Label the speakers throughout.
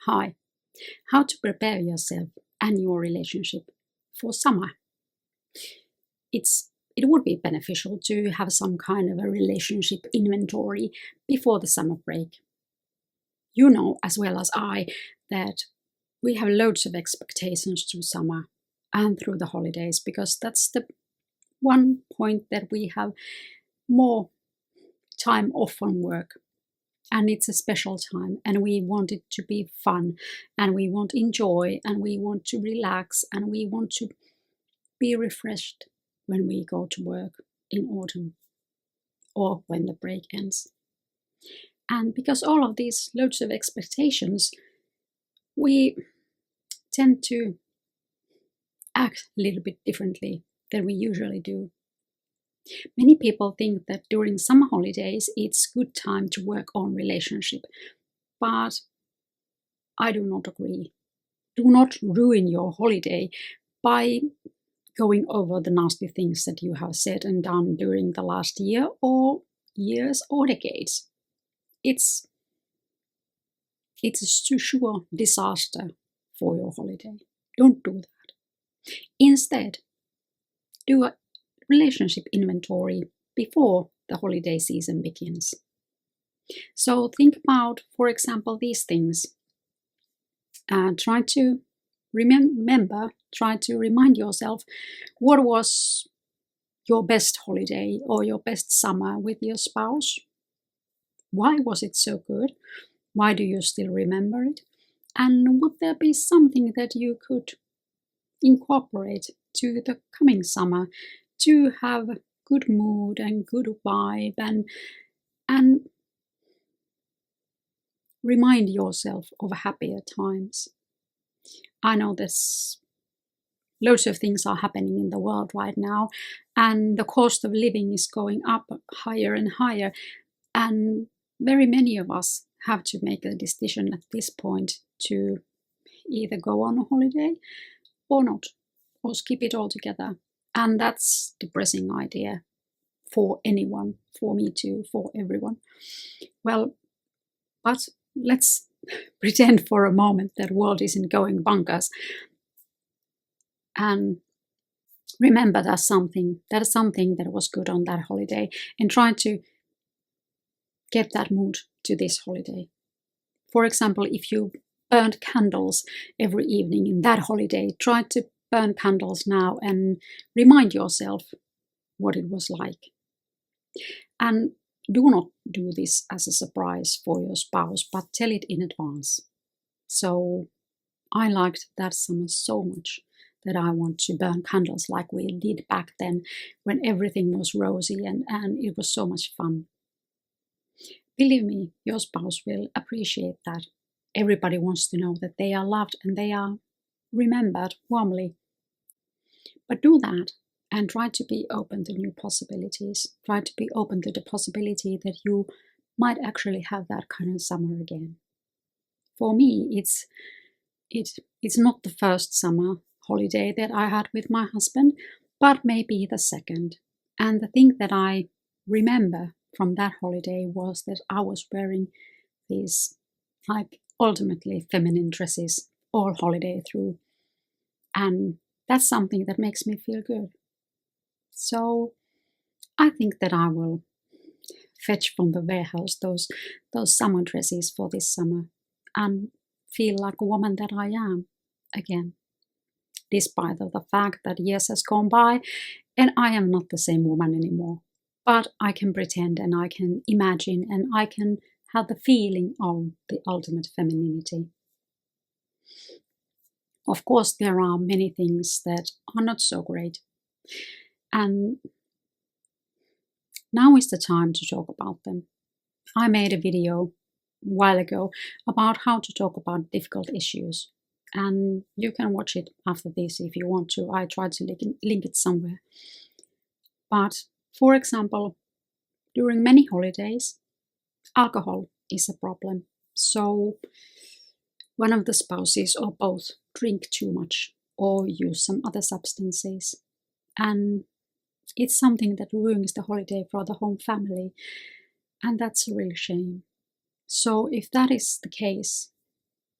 Speaker 1: Hi, how to prepare yourself and your relationship for summer. It would be beneficial to have some kind of a relationship inventory before the summer break. You know as well as I that we have loads of expectations through summer and through the holidays because that's the one point that we have more time off from work, and it's a special time, and we want it to be fun, and we want enjoy, and we want to relax, and we want to be refreshed when we go to work in autumn or when the break ends. And because all of these loads of expectations, we tend to act a little bit differently than we usually do. Many people think that during summer holidays it's good time to work on relationship, but I do not agree. Do not ruin your holiday by going over the nasty things that you have said and done during the last year or years or decades. It's a sure disaster for your holiday. Don't do that. Instead, do a relationship inventory before the holiday season begins. So think about, for example, these things. Try to try to remind yourself what was your best holiday or your best summer with your spouse. Why was it so good? Why do you still remember it? And would there be something that you could incorporate to the coming summer to have a good mood and good vibe and remind yourself of happier times? I know there's loads of things are happening in the world right now, and the cost of living is going up higher and higher, and very many of us have to make a decision at this point to either go on a holiday or not, or skip it altogether. And that's a depressing idea for anyone, for me too, for everyone. Well, but let's pretend for a moment that world isn't going bonkers and remember that something that was good on that holiday and try to get that mood to this holiday. For example, if you burned candles every evening in that holiday, try to burn candles now and remind yourself what it was like. And do not do this as a surprise for your spouse, but tell it in advance. So I liked that summer so much that I want to burn candles like we did back then when everything was rosy and it was so much fun. Believe me, your spouse will appreciate that. Everybody wants to know that they are loved and they are remembered warmly. But do that and try to be open to new possibilities. Try to be open to the possibility that you might actually have that kind of summer again. For me, it's not the first summer holiday that I had with my husband, but maybe the second. And the thing that I remember from that holiday was that I was wearing these like ultimately feminine dresses all holiday through. And that's something that makes me feel good. So I think that I will fetch from the warehouse those summer dresses for this summer and feel like a woman that I am again, despite of the fact that years has gone by and I am not the same woman anymore. But I can pretend and I can imagine and I can have the feeling of the ultimate femininity. Of course, there are many things that are not so great. And now is the time to talk about them. I made a video a while ago about how to talk about difficult issues. And you can watch it after this if you want to. I tried to link it somewhere. But for example, during many holidays, alcohol is a problem. So one of the spouses or both drink too much or use some other substances. And it's something that ruins the holiday for the whole family. And that's a real shame. So if that is the case,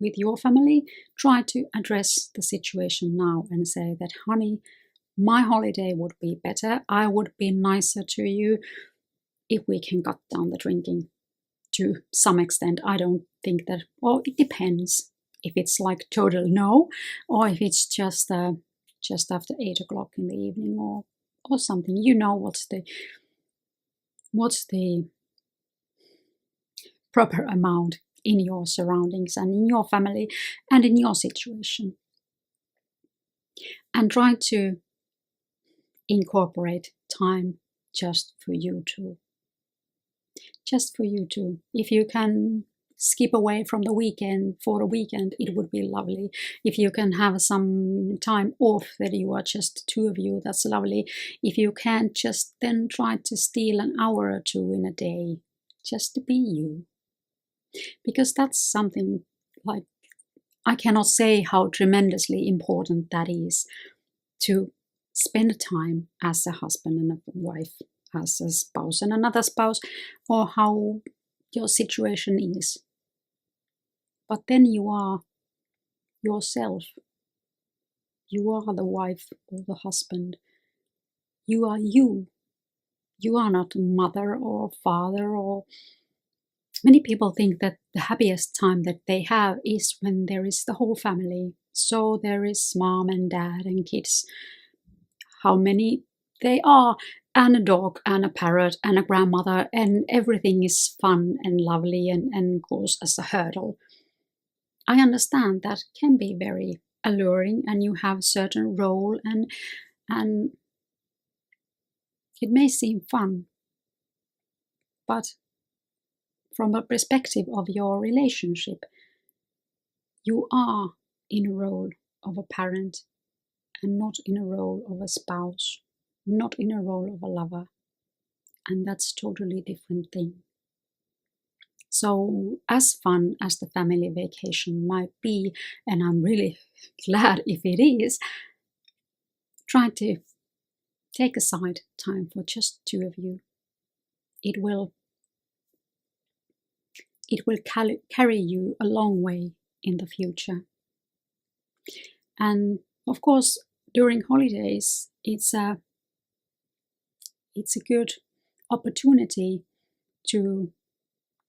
Speaker 1: with your family, try to address the situation now and say that, honey, my holiday would be better. I would be nicer to you if we can cut down the drinking to some extent. I don't think that, well, it depends if it's like total no, or if it's just after 8 o'clock in the evening or something. You know what's the proper amount in your surroundings and in your family and in your situation. And try to incorporate time just for you two. Just for you two. If you can skip away from the weekend for a weekend, it would be lovely. If you can have some time off that you are just two of you, that's lovely. If you can't, just then try to steal an hour or two in a day just to be you. Because that's something like, I cannot say how tremendously important that is, to spend time as a husband and a wife, as a spouse and another spouse, or how your situation is. But then you are yourself. You are the wife or the husband. You are you. You are not a mother or father. Or many people think that the happiest time that they have is when there is the whole family. So there is mom and dad and kids. How many they are, and a dog and a parrot and a grandmother, and everything is fun and lovely and goes as a hurdle. I understand that can be very alluring, and you have a certain role, and it may seem fun, but from a perspective of your relationship, you are in a role of a parent and not in a role of a spouse, not in a role of a lover, and that's totally different thing. So as fun as the family vacation might be, and I'm really glad if it is, try to take aside time for just two of you. It will carry you a long way in the future. And of course, during holidays, it's a good opportunity to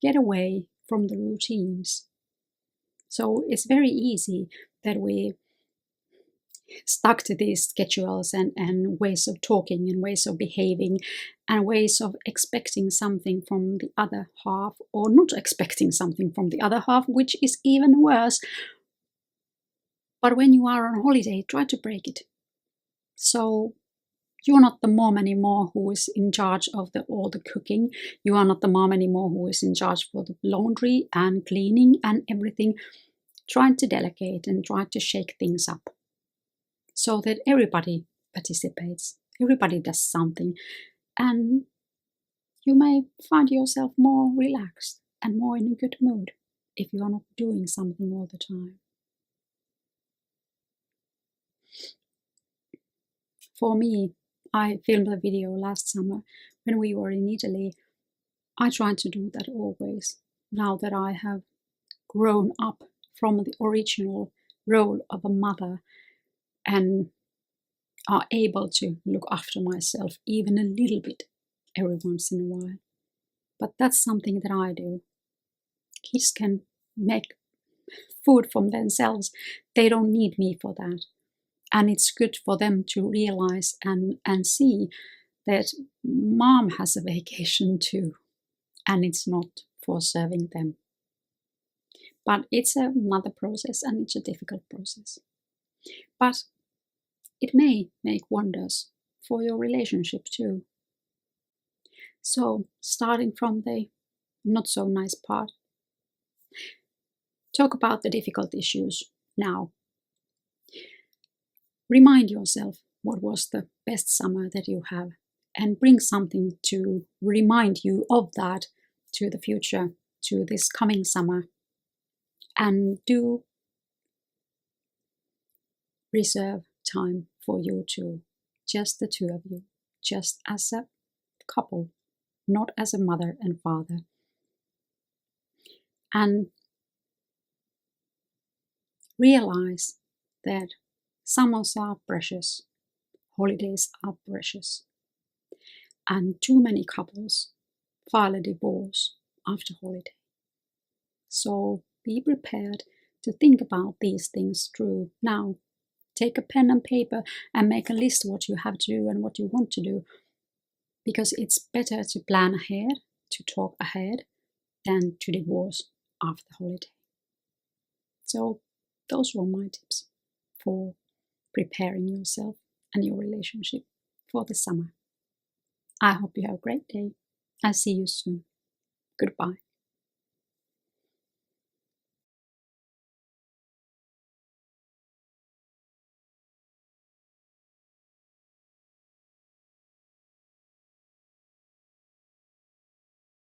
Speaker 1: get away from the routines. So it's very easy that we stuck to these schedules and ways of talking and ways of behaving and ways of expecting something from the other half, or not expecting something from the other half, which is even worse. But when you are on holiday, try to break it. So you're not the mom anymore who is in charge of all the cooking. You are not the mom anymore who is in charge for the laundry and cleaning and everything. Try to delegate and try to shake things up so that everybody participates, everybody does something, and you may find yourself more relaxed and more in a good mood if you are not doing something all the time. For me, I filmed a video last summer when we were in Italy. I try to do that always, now that I have grown up from the original role of a mother and are able to look after myself even a little bit every once in a while. But that's something that I do. Kids can make food from themselves. They don't need me for that. And it's good for them to realize and see that mom has a vacation too, and it's not for serving them. But it's another process, and it's a difficult process. But it may make wonders for your relationship too. So, starting from the not so nice part, talk about the difficult issues now. Remind yourself what was the best summer that you have, and bring something to remind you of that to the future, to this coming summer. And do reserve time for you two, just the two of you, just as a couple, not as a mother and father. And realize that summers are precious, holidays are precious, and too many couples file a divorce after holiday. So be prepared to think about these things through now. Take a pen and paper and make a list of what you have to do and what you want to do, because it's better to plan ahead, to talk ahead, than to divorce after the holiday. So those were my tips for preparing yourself and your relationship for the summer. I hope you have a great day. I'll see you soon. Goodbye.